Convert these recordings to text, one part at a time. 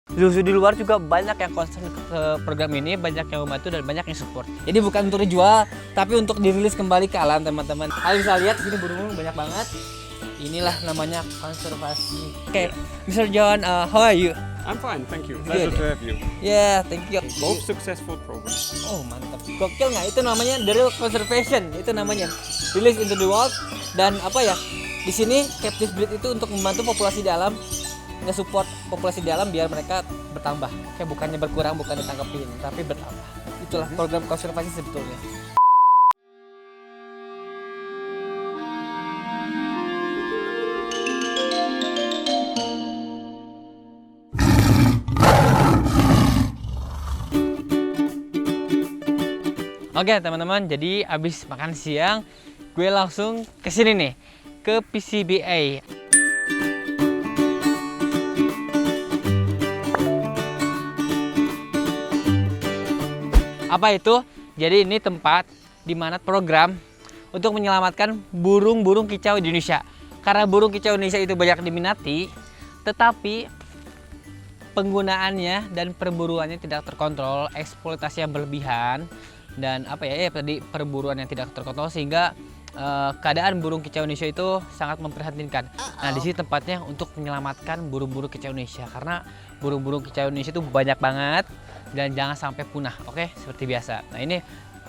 Di luar juga banyak yang concern ke program ini, banyak yang membantu dan banyak yang support. Jadi bukan untuk dijual, tapi untuk dirilis kembali ke alam, teman-teman. Kalian bisa lihat di sini burung banyak banget. Inilah namanya konservasi. Oke, Mr. John, how are you? I'm fine, thank you. Pleasure to have you. Yeah, thank you. Both successful programs. Oh, mantap. Gokil nggak? Itu namanya the real conservation. Itu namanya release into the wild. Dan apa ya? Di sini captive breed itu untuk membantu populasi di alam, nge-support populasi di alam biar mereka bertambah. Kayak bukannya berkurang, bukan ditangkepin, tapi bertambah. Itulah program konservasi sebetulnya. Oke teman-teman, jadi abis makan siang gue langsung ke sini nih, ke PCBA. Apa itu? Jadi ini tempat di mana program untuk menyelamatkan burung-burung kicau di Indonesia. Karena burung kicau Indonesia itu banyak diminati, tetapi penggunaannya dan perburuannya tidak terkontrol, eksploitasi yang berlebihan, dan apa ya, tadi perburuan yang tidak terkontrol, sehingga keadaan burung kicau Indonesia itu sangat memprihatinkan. Nah, di sini tempatnya untuk menyelamatkan burung-burung kicau Indonesia, karena burung-burung kicau Indonesia itu banyak banget dan jangan sampai punah. Oke, seperti biasa. Nah, ini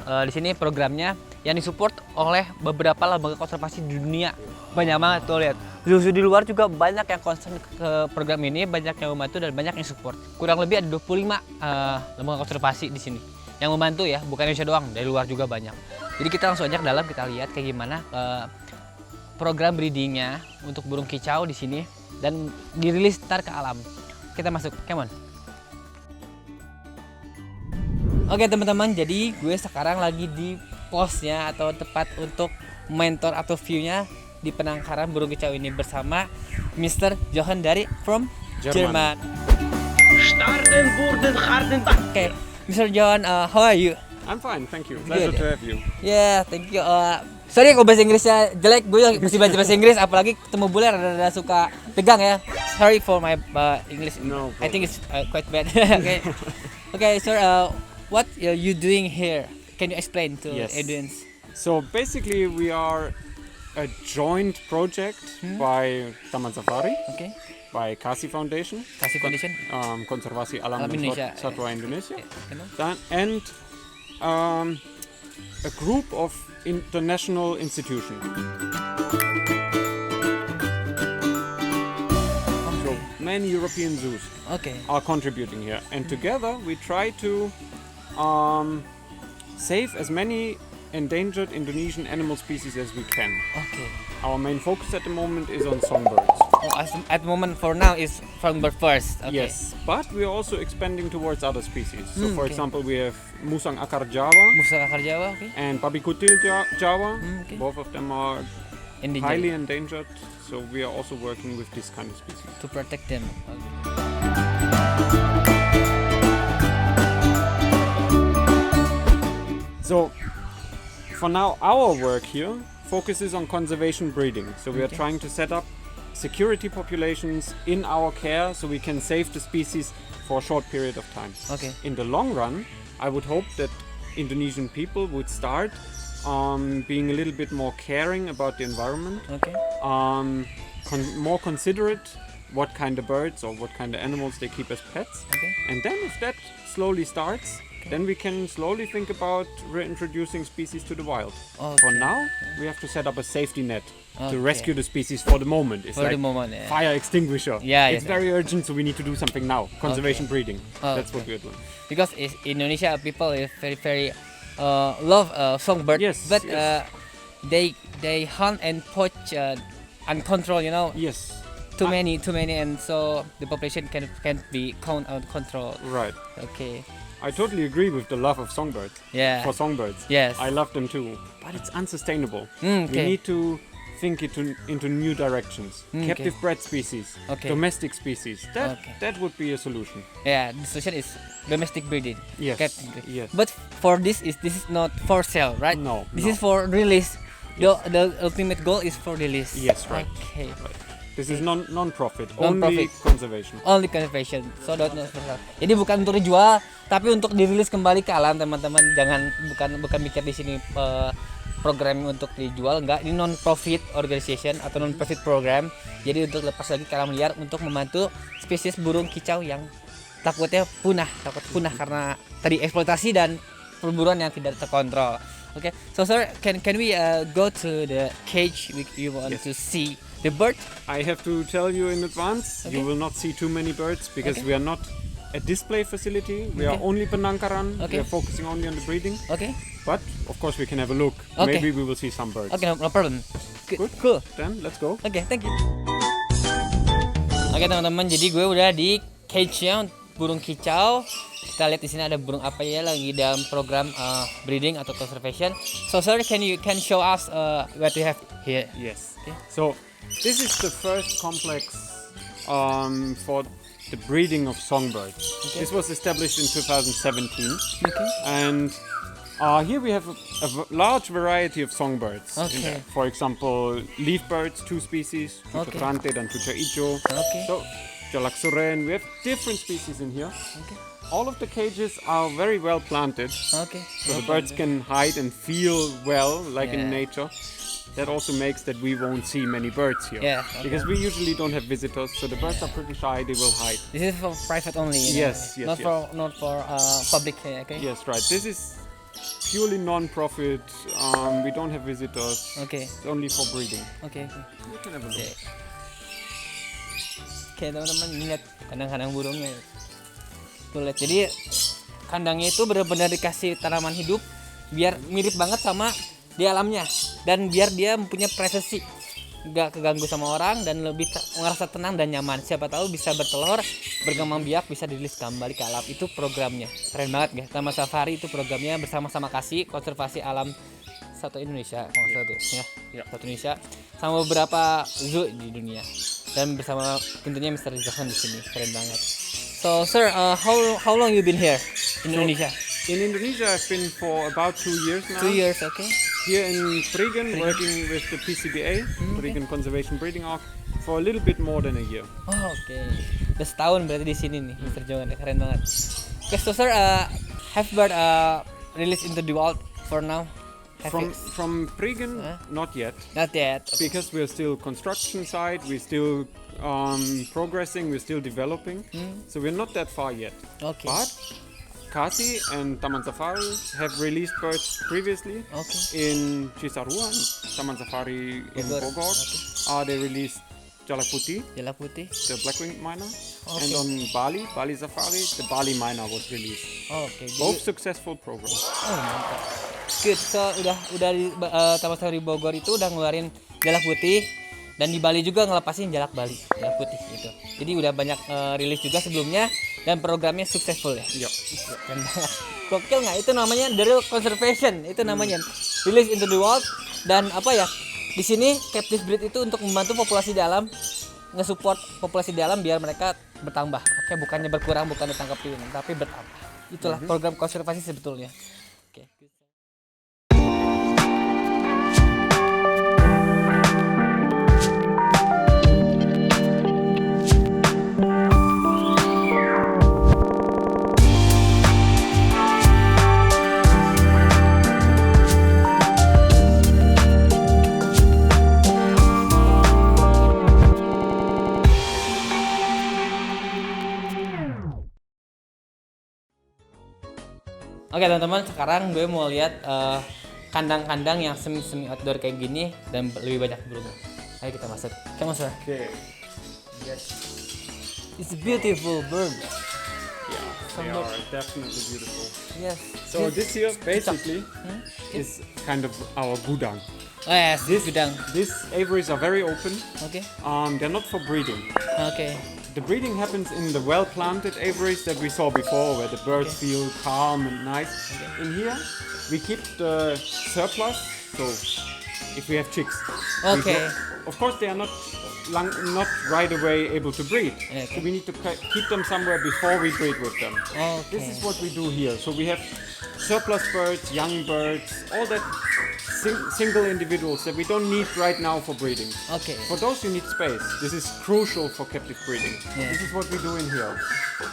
di sini programnya yang disupport oleh beberapa lembaga konservasi di dunia. Banyak banget tuh, lihat. Di luar juga banyak yang concern ke program ini, banyak yang membantu dan banyak yang support. Kurang lebih ada 25 lembaga konservasi di sini yang membantu ya, bukan Indonesia doang, dari luar juga banyak. Jadi kita langsung aja ke dalam, kita lihat kayak gimana program breedingnya untuk burung kicau di sini dan dirilis ntar ke alam. Kita masuk, come on. Oke teman-teman, jadi gue sekarang lagi di posnya atau tempat untuk mentor atau view-nya di penangkaran burung kicau ini bersama Mr. Johan dari from Jerman. Oke, Mr. John, how are you? I'm fine, thank you. Pleasure to have you. Yeah, thank you. Sorry kalau bahasa Inggrisnya jelek, gue mesti belajar bahasa Inggris, apalagi ketemu bule rada-rada suka tegang ya. Sorry for my English. No problem. I think it's quite bad. Okay. Okay, sir, what are you doing here? Can you explain to audience? So basically we are a joint project by Taman Safari, by Kasi Foundation, Konservasi Alam Indonesia, Satwa Indonesia, Yeah. and a group of international institutions. So many European zoos are contributing here, and together we try to save as many endangered Indonesian animal species as we can. Our main focus at the moment is on songbirds. At the moment, for now, is songbird first. Yes, but we are also expanding towards other species. So, for example, we have musang akar Jawa, and babi kutil Jawa. Both of them are highly endangered. So we are also working with this kind of species to protect them. So, for now, our work here focuses on conservation breeding. So we are trying to set up security populations in our care so we can save the species for a short period of time. In the long run, I would hope that Indonesian people would start being a little bit more caring about the environment, more considerate what kind of birds or what kind of animals they keep as pets. And then if that slowly starts, then we can slowly think about reintroducing species to the wild. For now, we have to set up a safety net to rescue the species for the moment. It's like fire extinguisher. It's very urgent, so we need to do something now. Conservation breeding. That's what we're doing. Because in Indonesia, people is very love songbird, but they hunt and poach uncontrolled. You know. Too many, and so the population can't be controlled. Right. Okay. I totally agree with the love of songbirds. For songbirds. I love them too. But it's unsustainable. We need to think into new directions. Captive bred species, domestic species. That would be a solution. The solution is domestic breeding. Yes. But for this is not for sale, right? This is for release. The ultimate goal is for release. Yes, right. Okay. Right. This is non-profit, Non-profit. only conservation. Only conservation. So jadi bukan untuk dijual, tapi untuk dirilis kembali ke alam, teman-teman. Jangan bukan mikir di sini program untuk dijual, enggak. Ini non-profit organization atau non-profit program. Jadi untuk lepas lagi ke alam liar untuk membantu spesies burung kicau yang takut punah karena tadi eksploitasi dan perburuan yang tidak terkontrol. Okay, so sir, can we go to the cage if you want to see the bird? I have to tell you in advance, you will not see too many birds because we are not a display facility. We are only penangkaran. We are focusing only on the breeding. Okay. But of course we can have a look. Okay. Maybe we will see some birds. Okay, no problem. Good. Cool. Then let's go. Oke, thank you. Oke teman-teman, jadi gue udah di cage-nya burung kicau. Kita lihat di sini ada burung apa ya lagi dalam program breeding atau conservation. So sir, can show us what you have here? Yes. Okay. So this is the first complex for the breeding of songbirds. Okay. This was established in 2017. Okay. And here we have a large variety of songbirds. Okay. For example, leaf birds, 2 species, Okay. Tuca dan Tuca Ijo. Okay. So, Jalak Suren, we have different species in here. Okay. All of the cages are very well planted, Okay. so the birds can hide and feel well, like in Yeah. nature. That also makes that we won't see many birds here. Yeah, okay. Because we usually don't have visitors, so the birds are pretty shy, they will hide. This is for private only. Yes, yes, Not yes. not for public. Okay. Yes, right. This is purely non-profit. We don't have visitors. Okay. It's only for breeding. Okay. We can have a look. Oke teman-teman, lihat kandang-kandang burungnya. Tuh lihat, jadi kandangnya itu benar-benar dikasih tanaman hidup biar mirip banget sama di alamnya dan biar dia mempunyai privasi, nggak keganggu sama orang dan lebih merasa tenang dan nyaman. Siapa tahu bisa bertelur, berkembang biak, bisa dirilis kembali ke alam. Itu programnya keren banget ya. Taman Safari itu programnya bersama-sama kasih konservasi alam satu Indonesia, satu Indonesia sama beberapa zoo di dunia dan bersama tentunya Mr. Jackson di sini. Keren banget. So sir, how long you been here in Indonesia? In Indonesia, I've been for about 2 years now. 2 years, okay. Here in Prigen, working with the PCBA, Prigen Conservation Breeding Arc, for a little bit more than a year. Oh, okay. Udah setahun berarti di sini nih, Mr. Johan. Keren banget. Okay, so sir, have bird released into the wild for now? From Prigen, not yet. Not yet. Okay. Because we're still construction site, we're still progressing, we're still developing. So we're not that far yet. Okay. But Kasi and Taman Safari have released birds previously. Okay. In Cisarua, Taman Safari in Bogor. Bogor, Okay. they released Jalak Putih, Jala putih. the black-winged myna. Okay. And on Bali Safari, the Bali myna was released. Oke. Both successful programs. Oh, mantap. Good. So udah di Taman Safari Bogor itu udah ngeluarin jalak putih dan di Bali juga ngelepasin jalak Bali, jalak putih gitu. Jadi udah banyak rilis juga sebelumnya dan programnya successful ya. Yep. Keren banget. Gokil nggak? Itu namanya the real conservation. Itu namanya release into the wild dan apa ya? Di sini captive breed itu untuk membantu populasi di alam, nge-support populasi di alam biar mereka bertambah. Oke, bukannya berkurang, bukan ditangkapin, tapi bertambah. Itulah program konservasi sebetulnya. Oke. Oke teman-teman, sekarang gue mau lihat kandang-kandang yang semi outdoor kayak gini dan lebih banyak burung. Ayo kita masuk. Come on, sir. Okay. Yes. It's a beautiful bird. Yeah, they are definitely beautiful. Yes. So this here basically is kind of our gudang. Oh yes, gudang. These aviaries are very open. Oke. They're not for breeding. Oke. The breeding happens in the well-planted aviaries that we saw before, where the birds feel calm and nice. In here, we keep the surplus, so if we have chicks. Okay. Of course, they are not right away able to breed. Okay. So we need to keep them somewhere before we breed with them. Okay. This is what we do here. So we have surplus birds, young birds, all that single individuals that we don't need right now for breeding. Okay. For those you need space. This is crucial for captive breeding. Yeah. This is what we do in here.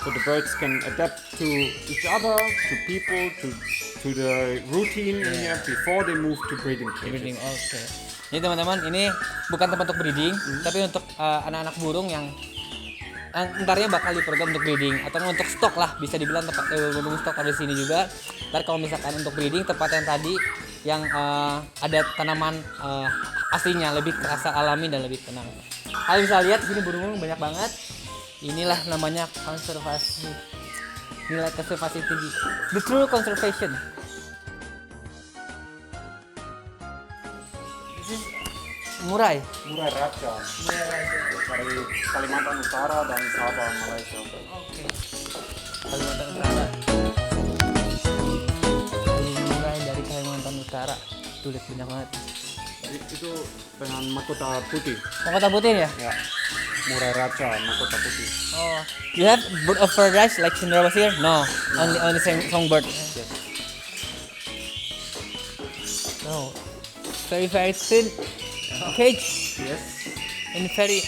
So the birds can adapt to each other, to people, to the routine in here before they move to breeding cages. Breeding, oke. Jadi teman-teman, ini bukan tempat untuk breeding, tapi untuk anak-anak burung yang entarnya bakal diprogram untuk breeding atau untuk stok lah, bisa dibilang tempat burung stok ada di sini juga. Ntar kalau misalkan untuk breeding, tempat yang tadi yang ada tanaman aslinya lebih terasa alami dan lebih tenang. Kalian bisa lihat di sini burung banyak banget. Inilah namanya konservasi, nilai konservasi tinggi, the true conservation. Murai. Murai Raja. Dari Kalimantan Utara dan Sabah, Malaysia. Oke. Kalimantan Utara. Murai dari Kalimantan Utara. Tuh lihat banyak banget. Itu dengan mahkota putih. Mahkota putih ya? Ya. Murai Raja, mahkota putih. Oh. You have bird of paradise like Cinderella here? No. Only songbird. Yes. No. Very thin. Cage. Yes. And very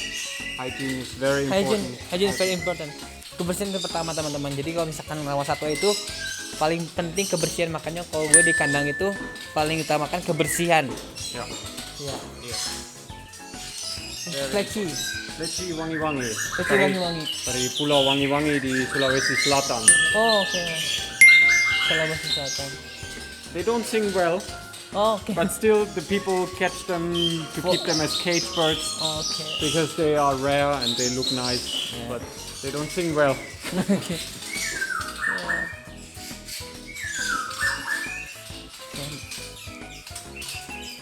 Hygiene is very important. hygiene is very important. Kebersihan itu pertama teman-teman. Jadi kalau misalkan rawa satwa itu paling penting kebersihan, makanya kalau gue di kandang itu paling utamakan kebersihan. Ya. Ya. Iya. Fleci wangi-wangi. Fleci wangi-wangi. Dari Pulau Wangi-Wangi di Sulawesi Selatan. Oh, oke. Sulawesi Selatan. They don't sing well, Oh, oke. but still the people catch them to keep them as cage birds Oke. because they are rare and they look nice, but they don't sing well.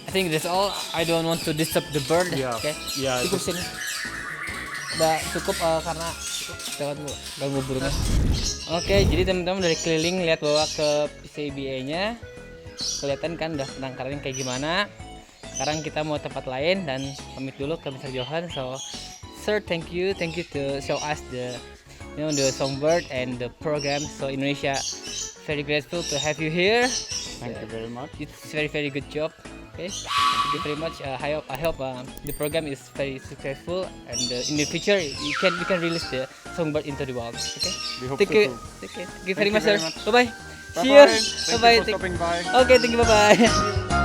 I think that's all. I don't want to disturb the bird. Yeah. Oke. Yeah, Cukup sini. Udah cukup karena jangan ganggu burungnya. Oke, jadi teman-teman dari keliling lihat bawa ke CBA-nya. Kelihatan kan udah penangkaran kayak gimana. Sekarang kita mau tempat lain dan pamit dulu ke Mr. Johan. So, sir, thank you to show us the songbird and the program. So Indonesia, very grateful to have you here. Thank you very much. It's very good job. Okay, thank you very much. I hope the program is very successful and in the future we can release the songbird into the wild. Okay. We hope Thank so you. too. Thank you very much, sir. very much. Bye bye. See Bye-bye. you. Thank Bye you bye. for stopping by. Okay, thank you. Bye bye.